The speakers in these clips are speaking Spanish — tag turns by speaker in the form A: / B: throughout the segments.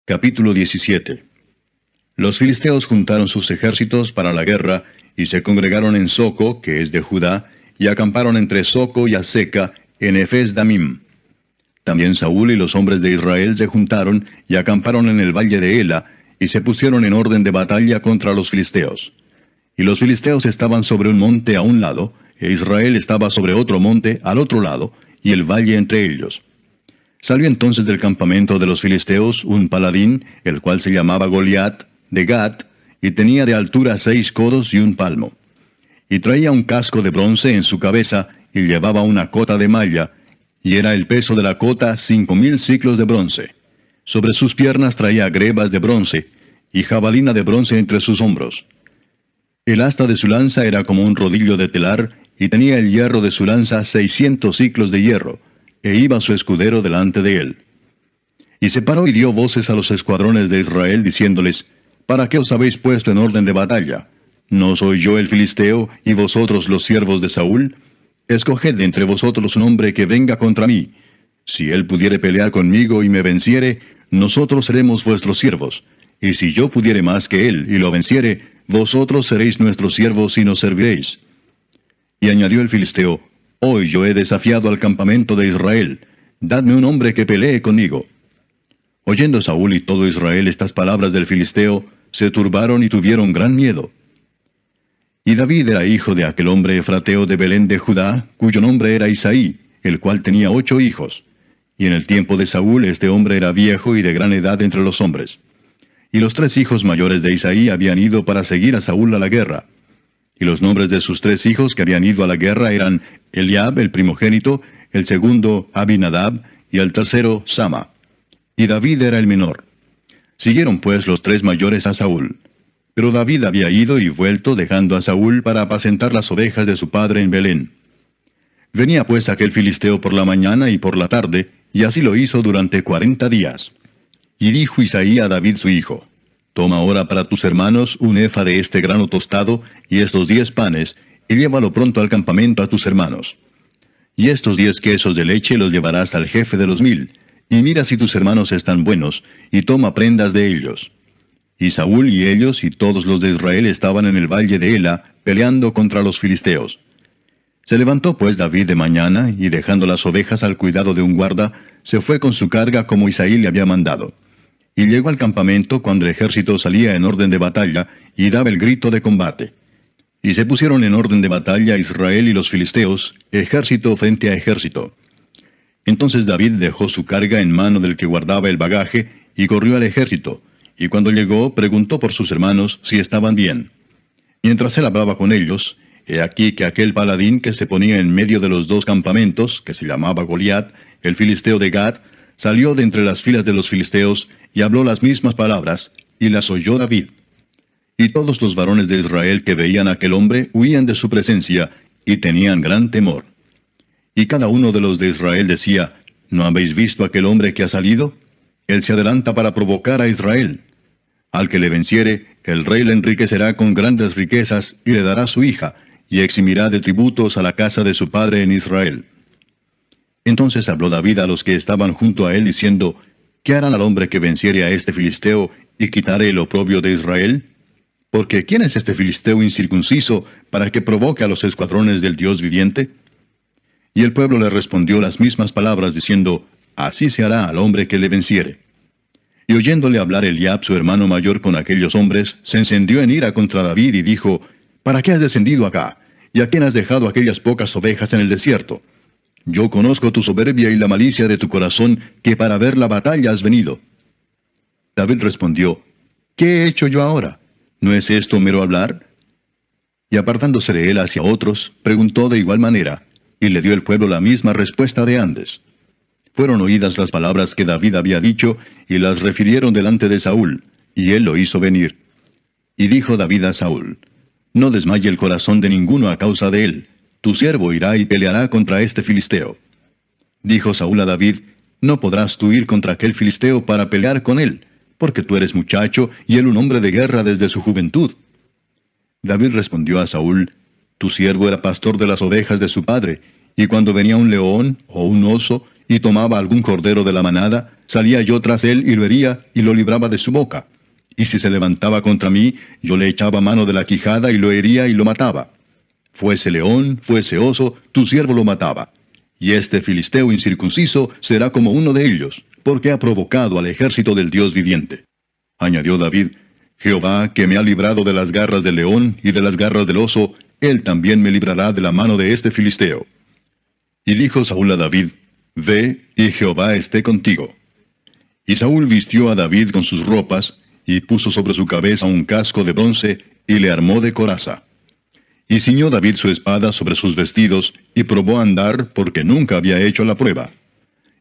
A: Capítulo 17. Los filisteos juntaron sus ejércitos para la guerra, y se congregaron en Soco, que es de Judá, y acamparon entre Soco y Aseca, en Efes Damim. También Saúl y los hombres de Israel se juntaron, y acamparon en el valle de Ela, y se pusieron en orden de batalla contra los filisteos. Y los filisteos estaban sobre un monte a un lado, e Israel estaba sobre otro monte al otro lado, y el valle entre ellos. Salió entonces del campamento de los filisteos un paladín, el cual se llamaba Goliat, de Gat, y tenía de altura 6 codos y 1 palmo. Y traía un casco de bronce en su cabeza, y llevaba una cota de malla, y era el peso de la cota 5000 siclos de bronce. Sobre sus piernas traía grebas de bronce, y jabalina de bronce entre sus hombros. El asta de su lanza era como un rodillo de telar, y tenía el hierro de su lanza 600 siclos de hierro, e iba su escudero delante de él. Y se paró y dio voces a los escuadrones de Israel, diciéndoles, ¿para qué os habéis puesto en orden de batalla? ¿No soy yo el filisteo, y vosotros los siervos de Saúl? Escoged de entre vosotros un hombre que venga contra mí. Si él pudiere pelear conmigo y me venciere, nosotros seremos vuestros siervos. Y si yo pudiere más que él y lo venciere, vosotros seréis nuestros siervos y nos serviréis. Y añadió el filisteo, Hoy yo he desafiado al campamento de Israel. Dadme un hombre que pelee conmigo. Oyendo Saúl y todo Israel estas palabras del filisteo, se turbaron y tuvieron gran miedo. Y David era hijo de aquel hombre efrateo de Belén de Judá, cuyo nombre era Isaí, el cual tenía 8 hijos. Y en el tiempo de Saúl este hombre era viejo y de gran edad entre los hombres. Y los 3 hijos mayores de Isaí habían ido para seguir a Saúl a la guerra. Y los nombres de sus 3 hijos que habían ido a la guerra eran Eliab, el primogénito, el segundo Abinadab, y el tercero Sama. Y David era el menor. Siguieron pues los 3 mayores a Saúl. Pero David había ido y vuelto dejando a Saúl para apacentar las ovejas de su padre en Belén. Venía pues aquel filisteo por la mañana y por la tarde, y así lo hizo durante 40 días. Y dijo Isaí a David su hijo, Toma ahora para tus hermanos un efa de este grano tostado, y estos 10 panes, y llévalo pronto al campamento a tus hermanos. Y estos 10 quesos de leche los llevarás al jefe de los 1000, y mira si tus hermanos están buenos, y toma prendas de ellos. Y Saúl y ellos y todos los de Israel estaban en el valle de Ela, peleando contra los filisteos. Se levantó pues David de mañana, y dejando las ovejas al cuidado de un guarda, se fue con su carga como Isaí le había mandado. Y llegó al campamento cuando el ejército salía en orden de batalla, y daba el grito de combate. Y se pusieron en orden de batalla Israel y los filisteos, ejército frente a ejército. Entonces David dejó su carga en mano del que guardaba el bagaje, y corrió al ejército, y cuando llegó preguntó por sus hermanos si estaban bien. Mientras él hablaba con ellos, he aquí que aquel paladín que se ponía en medio de los 2 campamentos, que se llamaba Goliat, el filisteo de Gat, salió de entre las filas de los filisteos, y habló las mismas palabras, y las oyó David. Y todos los varones de Israel que veían a aquel hombre huían de su presencia, y tenían gran temor. Y cada uno de los de Israel decía, ¿no habéis visto aquel hombre que ha salido? Él se adelanta para provocar a Israel. Al que le venciere, el rey le enriquecerá con grandes riquezas, y le dará su hija, y eximirá de tributos a la casa de su padre en Israel. Entonces habló David a los que estaban junto a él, diciendo, ¿qué harán al hombre que venciere a este filisteo, y quitare el oprobio de Israel? Porque ¿quién es este filisteo incircunciso, para que provoque a los escuadrones del Dios viviente? Y el pueblo le respondió las mismas palabras, diciendo, Así se hará al hombre que le venciere. Y oyéndole hablar Eliab, su hermano mayor, con aquellos hombres, se encendió en ira contra David, y dijo, ¿para qué has descendido acá? ¿Y a quién has dejado aquellas pocas ovejas en el desierto? Yo conozco tu soberbia y la malicia de tu corazón, que para ver la batalla has venido. David respondió, ¿qué he hecho yo ahora? ¿No es esto mero hablar? Y apartándose de él hacia otros, preguntó de igual manera, y le dio el pueblo la misma respuesta de antes. Fueron oídas las palabras que David había dicho, y las refirieron delante de Saúl, y él lo hizo venir. Y dijo David a Saúl, No desmaye el corazón de ninguno a causa de él. Tu siervo irá y peleará contra este filisteo. Dijo Saúl a David, No podrás tú ir contra aquel filisteo para pelear con él, porque tú eres muchacho, y él un hombre de guerra desde su juventud. David respondió a Saúl, Tu siervo era pastor de las ovejas de su padre, y cuando venía un león o un oso, y tomaba algún cordero de la manada, salía yo tras él y lo hería y lo libraba de su boca. Y si se levantaba contra mí, yo le echaba mano de la quijada y lo hería y lo mataba. Fuese león, fuese oso, tu siervo lo mataba. Y este filisteo incircunciso será como uno de ellos, porque ha provocado al ejército del Dios viviente. Añadió David, Jehová, que me ha librado de las garras del león y de las garras del oso, él también me librará de la mano de este filisteo. Y dijo Saúl a David, Ve, y Jehová esté contigo. Y Saúl vistió a David con sus ropas, y puso sobre su cabeza un casco de bronce, y le armó de coraza. Y ciñó David su espada sobre sus vestidos, y probó a andar, porque nunca había hecho la prueba.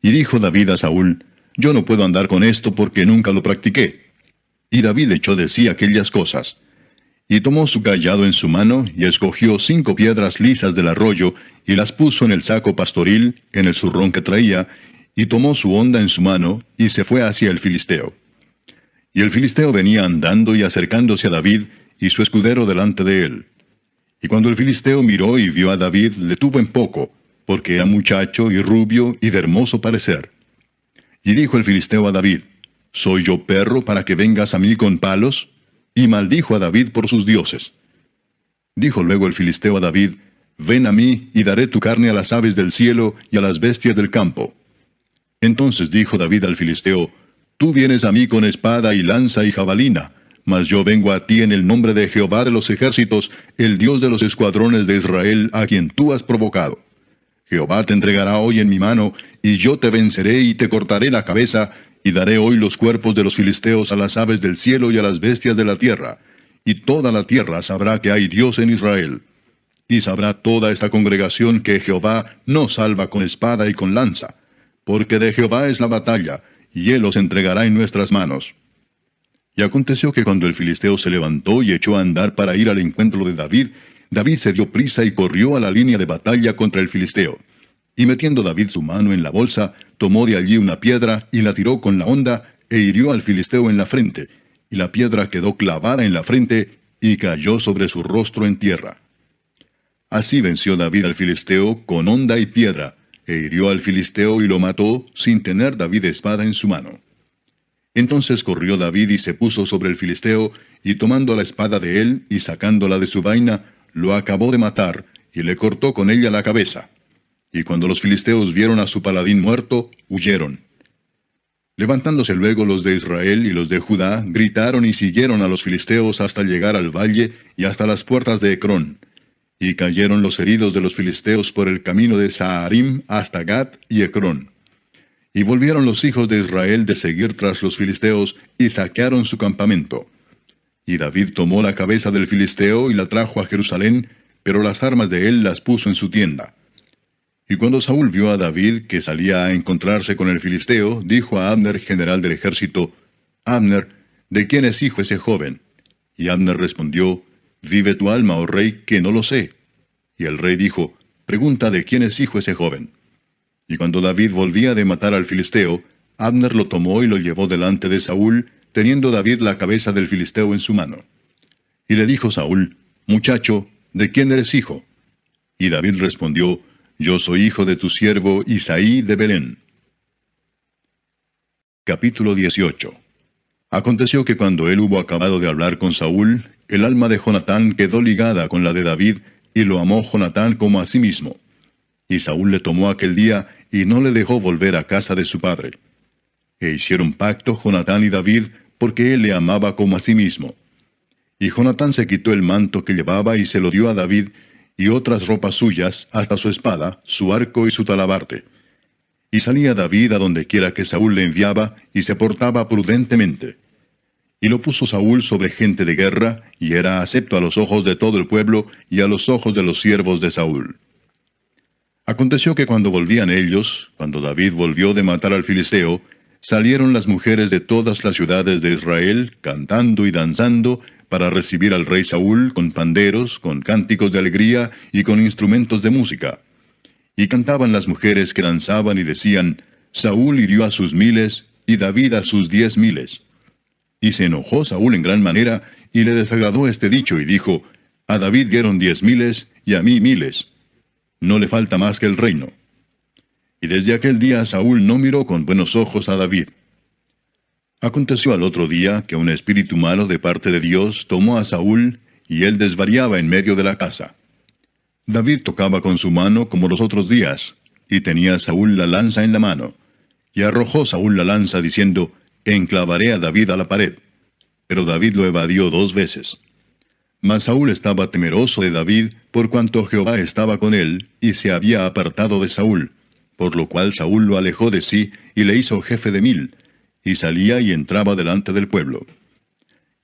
A: Y dijo David a Saúl, Yo no puedo andar con esto porque nunca lo practiqué. Y David echó de sí aquellas cosas. Y tomó su cayado en su mano, y escogió 5 piedras lisas del arroyo, y las puso en el saco pastoril, en el zurrón que traía, y tomó su honda en su mano, y se fue hacia el filisteo. Y el filisteo venía andando y acercándose a David, y su escudero delante de él. Y cuando el filisteo miró y vio a David, le tuvo en poco, porque era muchacho y rubio y de hermoso parecer. Y dijo el filisteo a David, ¿Soy yo perro para que vengas a mí con palos? Y maldijo a David por sus dioses. Dijo luego el filisteo a David, Ven a mí, y daré tu carne a las aves del cielo y a las bestias del campo. Entonces dijo David al filisteo, Tú vienes a mí con espada y lanza y jabalina, mas yo vengo a ti en el nombre de Jehová de los ejércitos, el Dios de los escuadrones de Israel, a quien tú has provocado. Jehová te entregará hoy en mi mano, y yo te venceré y te cortaré la cabeza, y daré hoy los cuerpos de los filisteos a las aves del cielo y a las bestias de la tierra. Y toda la tierra sabrá que hay Dios en Israel. Y sabrá toda esta congregación que Jehová no salva con espada y con lanza, porque de Jehová es la batalla, y él los entregará en nuestras manos. Y aconteció que cuando el filisteo se levantó y echó a andar para ir al encuentro de David, David se dio prisa y corrió a la línea de batalla contra el filisteo. Y metiendo David su mano en la bolsa, tomó de allí una piedra y la tiró con la honda, e hirió al filisteo en la frente, y la piedra quedó clavada en la frente, y cayó sobre su rostro en tierra. Así venció David al filisteo con honda y piedra, e hirió al filisteo y lo mató, sin tener David espada en su mano. Entonces corrió David y se puso sobre el filisteo, y tomando la espada de él, y sacándola de su vaina, lo acabó de matar, y le cortó con ella la cabeza. Y cuando los filisteos vieron a su paladín muerto, huyeron. Levantándose luego los de Israel y los de Judá, gritaron y siguieron a los filisteos hasta llegar al valle y hasta las puertas de Ecrón. Y cayeron los heridos de los filisteos por el camino de Saharim hasta Gat y Ecrón. Y volvieron los hijos de Israel de seguir tras los filisteos, y saquearon su campamento. Y David tomó la cabeza del filisteo y la trajo a Jerusalén, pero las armas de él las puso en su tienda. Y cuando Saúl vio a David que salía a encontrarse con el filisteo, dijo a Abner, general del ejército, Abner, ¿de quién es hijo ese joven? Y Abner respondió, Vive tu alma, oh rey, que no lo sé. Y el rey dijo, Pregunta de quién es hijo ese joven. Y cuando David volvía de matar al filisteo, Abner lo tomó y lo llevó delante de Saúl, teniendo David la cabeza del filisteo en su mano. Y le dijo Saúl, Muchacho, ¿de quién eres hijo? Y David respondió, Yo soy hijo de tu siervo Isaí de Belén. Capítulo 18. Aconteció que cuando él hubo acabado de hablar con Saúl, el alma de Jonatán quedó ligada con la de David, y lo amó Jonatán como a sí mismo. Y Saúl le tomó aquel día, y no le dejó volver a casa de su padre. E hicieron pacto Jonatán y David, porque él le amaba como a sí mismo. Y Jonatán se quitó el manto que llevaba y se lo dio a David, y otras ropas suyas, hasta su espada, su arco y su talabarte. Y salía David a donde quiera que Saúl le enviaba, y se portaba prudentemente. Y lo puso Saúl sobre gente de guerra, y era acepto a los ojos de todo el pueblo, y a los ojos de los siervos de Saúl. Aconteció que cuando volvían ellos, cuando David volvió de matar al filisteo, salieron las mujeres de todas las ciudades de Israel, cantando y danzando, para recibir al rey Saúl con panderos, con cánticos de alegría y con instrumentos de música. Y cantaban las mujeres que danzaban y decían, Saúl hirió a sus 1000, y David a sus 10,000. Y se enojó Saúl en gran manera, y le desagradó este dicho, y dijo, A David dieron 10,000, y a mí 1000. No le falta más que el reino. Y desde aquel día Saúl no miró con buenos ojos a David. Aconteció al otro día que un espíritu malo de parte de Dios tomó a Saúl, y él desvariaba en medio de la casa. David tocaba con su mano como los otros días, y tenía Saúl la lanza en la mano. Y arrojó Saúl la lanza, diciendo, enclavaré a David a la pared. Pero David lo evadió 2 veces. Mas Saúl estaba temeroso de David, por cuanto Jehová estaba con él, y se había apartado de Saúl, por lo cual Saúl lo alejó de sí, y le hizo jefe de 1000, y salía y entraba delante del pueblo.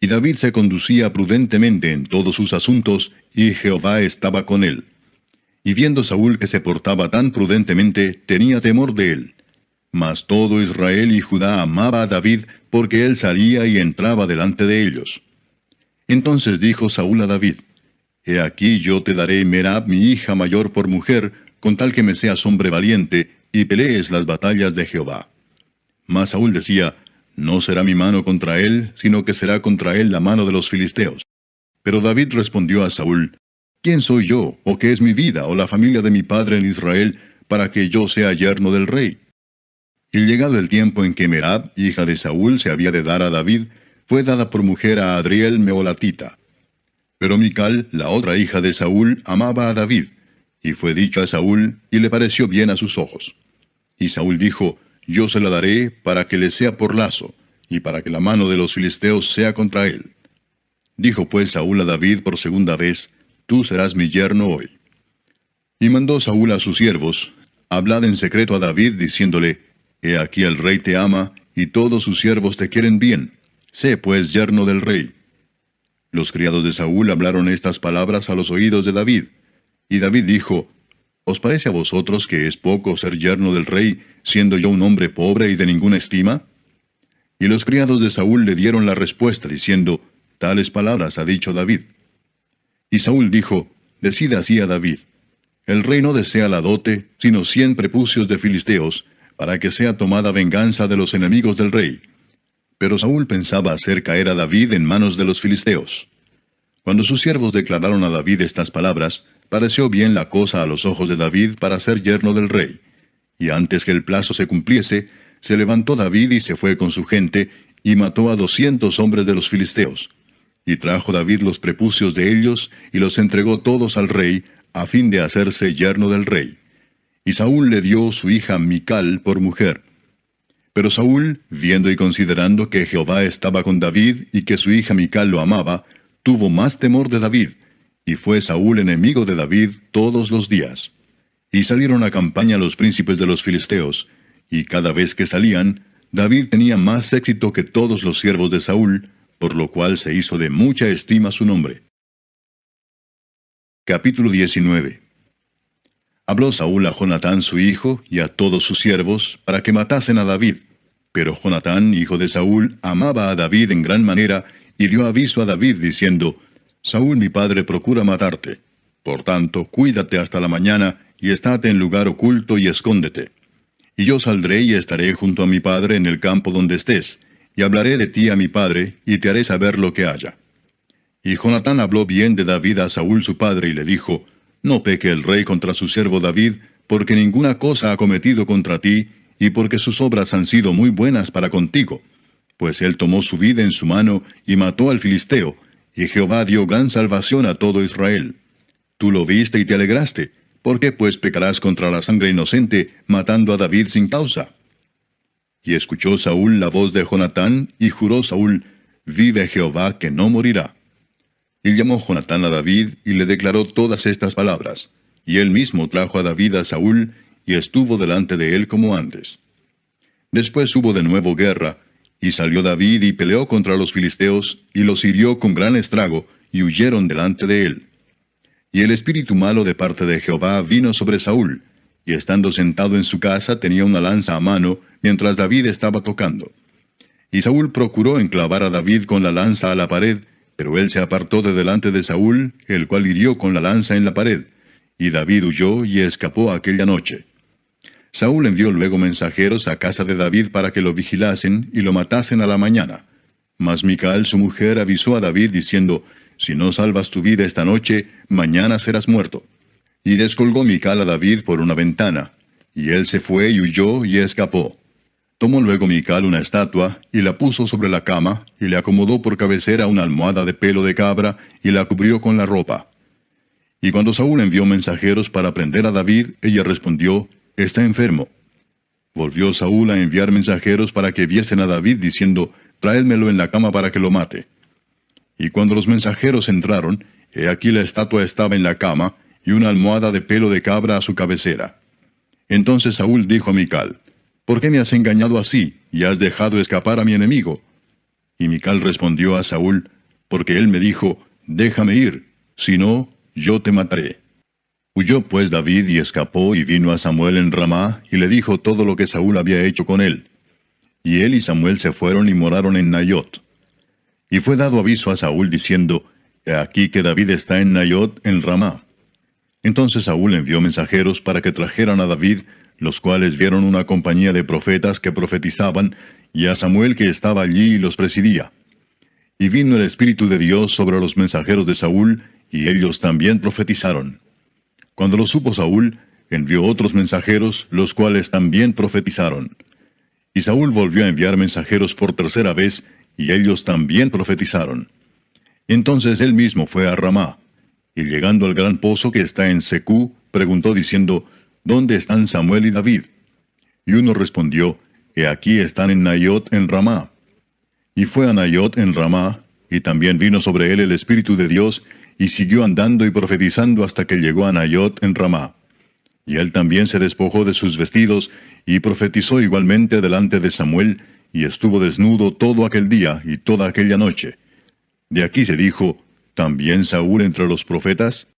A: Y David se conducía prudentemente en todos sus asuntos, y Jehová estaba con él. Y viendo Saúl que se portaba tan prudentemente, tenía temor de él. Mas todo Israel y Judá amaba a David, porque él salía y entraba delante de ellos. Entonces dijo Saúl a David, He aquí yo te daré Merab mi hija mayor por mujer, con tal que me seas hombre valiente, y pelees las batallas de Jehová. Mas Saúl decía, No será mi mano contra él, sino que será contra él la mano de los filisteos. Pero David respondió a Saúl, ¿Quién soy yo, o qué es mi vida, o la familia de mi padre en Israel, para que yo sea yerno del rey? Y llegado el tiempo en que Merab, hija de Saúl, se había de dar a David, fue dada por mujer a Adriel Meholatita. Pero Mical, la otra hija de Saúl, amaba a David, y fue dicho a Saúl, y le pareció bien a sus ojos. Y Saúl dijo, Yo se la daré para que le sea por lazo, y para que la mano de los filisteos sea contra él. Dijo pues Saúl a David por segunda vez, Tú serás mi yerno hoy. Y mandó Saúl a sus siervos, Hablad en secreto a David, diciéndole, He aquí el rey te ama, y todos sus siervos te quieren bien. Sé pues yerno del rey. Los criados de Saúl hablaron estas palabras a los oídos de David. Y David dijo, ¿Os parece a vosotros que es poco ser yerno del rey, siendo yo un hombre pobre y de ninguna estima? Y los criados de Saúl le dieron la respuesta, diciendo, Tales palabras ha dicho David. Y Saúl dijo, Decid así a David, el rey no desea la dote, sino 100 prepucios de filisteos, para que sea tomada venganza de los enemigos del rey. Pero Saúl pensaba hacer caer a David en manos de los filisteos. Cuando sus siervos declararon a David estas palabras, pareció bien la cosa a los ojos de David para ser yerno del rey. Y antes que el plazo se cumpliese, se levantó David y se fue con su gente, y mató a 200 hombres de los filisteos. Y trajo David los prepucios de ellos, y los entregó todos al rey, a fin de hacerse yerno del rey. Y Saúl le dio su hija Mical por mujer. Pero Saúl, viendo y considerando que Jehová estaba con David, y que su hija Mical lo amaba, tuvo más temor de David, y fue Saúl enemigo de David todos los días. Y salieron a campaña los príncipes de los filisteos, y cada vez que salían, David tenía más éxito que todos los siervos de Saúl, por lo cual se hizo de mucha estima su nombre. Capítulo 19. Habló Saúl a Jonatán su hijo, y a todos sus siervos, para que matasen a David. Pero Jonatán, hijo de Saúl, amaba a David en gran manera, y dio aviso a David, diciendo, Saúl mi padre procura matarte. Por tanto, cuídate hasta la mañana, y estate en lugar oculto y escóndete. Y yo saldré y estaré junto a mi padre en el campo donde estés, y hablaré de ti a mi padre, y te haré saber lo que haya. Y Jonatán habló bien de David a Saúl su padre, y le dijo, No peque el rey contra su siervo David, porque ninguna cosa ha cometido contra ti, y porque sus obras han sido muy buenas para contigo. Pues él tomó su vida en su mano, y mató al filisteo, y Jehová dio gran salvación a todo Israel. Tú lo viste y te alegraste. ¿Por qué pues pecarás contra la sangre inocente, matando a David sin causa? Y escuchó Saúl la voz de Jonatán, y juró Saúl, Vive Jehová que no morirá. Y llamó Jonatán a David, y le declaró todas estas palabras. Y él mismo trajo a David a Saúl, y estuvo delante de él como antes. Después hubo de nuevo guerra, y salió David y peleó contra los filisteos, y los hirió con gran estrago, y huyeron delante de él. Y el espíritu malo de parte de Jehová vino sobre Saúl, y estando sentado en su casa tenía una lanza a mano, mientras David estaba tocando. Y Saúl procuró enclavar a David con la lanza a la pared, pero él se apartó de delante de Saúl, el cual hirió con la lanza en la pared, y David huyó y escapó aquella noche. Saúl envió luego mensajeros a casa de David para que lo vigilasen y lo matasen a la mañana. Mas Mical su mujer avisó a David diciendo, Si no salvas tu vida esta noche, mañana serás muerto. Y descolgó Mical a David por una ventana. y él se fue y huyó y escapó. Tomó luego Mical una estatua, y la puso sobre la cama, y le acomodó por cabecera una almohada de pelo de cabra, y la cubrió con la ropa. Y cuando Saúl envió mensajeros para prender a David, ella respondió, «Está enfermo». Volvió Saúl a enviar mensajeros para que viesen a David, diciendo, «Traédmelo en la cama para que lo mate». Y cuando los mensajeros entraron, he aquí la estatua estaba en la cama, y una almohada de pelo de cabra a su cabecera. Entonces Saúl dijo a Mical, «¿Por qué me has engañado así, y has dejado escapar a mi enemigo?» Y Mical respondió a Saúl, «Porque él me dijo, déjame ir, si no, yo te mataré». Huyó pues David y escapó y vino a Samuel en Ramá, y le dijo todo lo que Saúl había hecho con él. Y él y Samuel se fueron y moraron en Nayot. Y fue dado aviso a Saúl diciendo, «He aquí que David está en Nayot en Ramá». Entonces Saúl envió mensajeros para que trajeran a David, los cuales vieron una compañía de profetas que profetizaban, y a Samuel que estaba allí y los presidía. Y vino el Espíritu de Dios sobre los mensajeros de Saúl, y ellos también profetizaron. Cuando lo supo Saúl, envió otros mensajeros, los cuales también profetizaron. Y Saúl volvió a enviar mensajeros por tercera vez, y ellos también profetizaron. Entonces él mismo fue a Ramá, y llegando al gran pozo que está en Secú, preguntó diciendo, «¿Dónde están Samuel y David?» Y uno respondió, «He aquí están en Nayot en Ramá». Y fue a Nayot en Ramá, y también vino sobre él el Espíritu de Dios, y siguió andando y profetizando hasta que llegó a Nayot en Ramá. Y él también se despojó de sus vestidos, y profetizó igualmente delante de Samuel, y estuvo desnudo todo aquel día y toda aquella noche. De aquí se dijo, ¿también Saúl entre los profetas?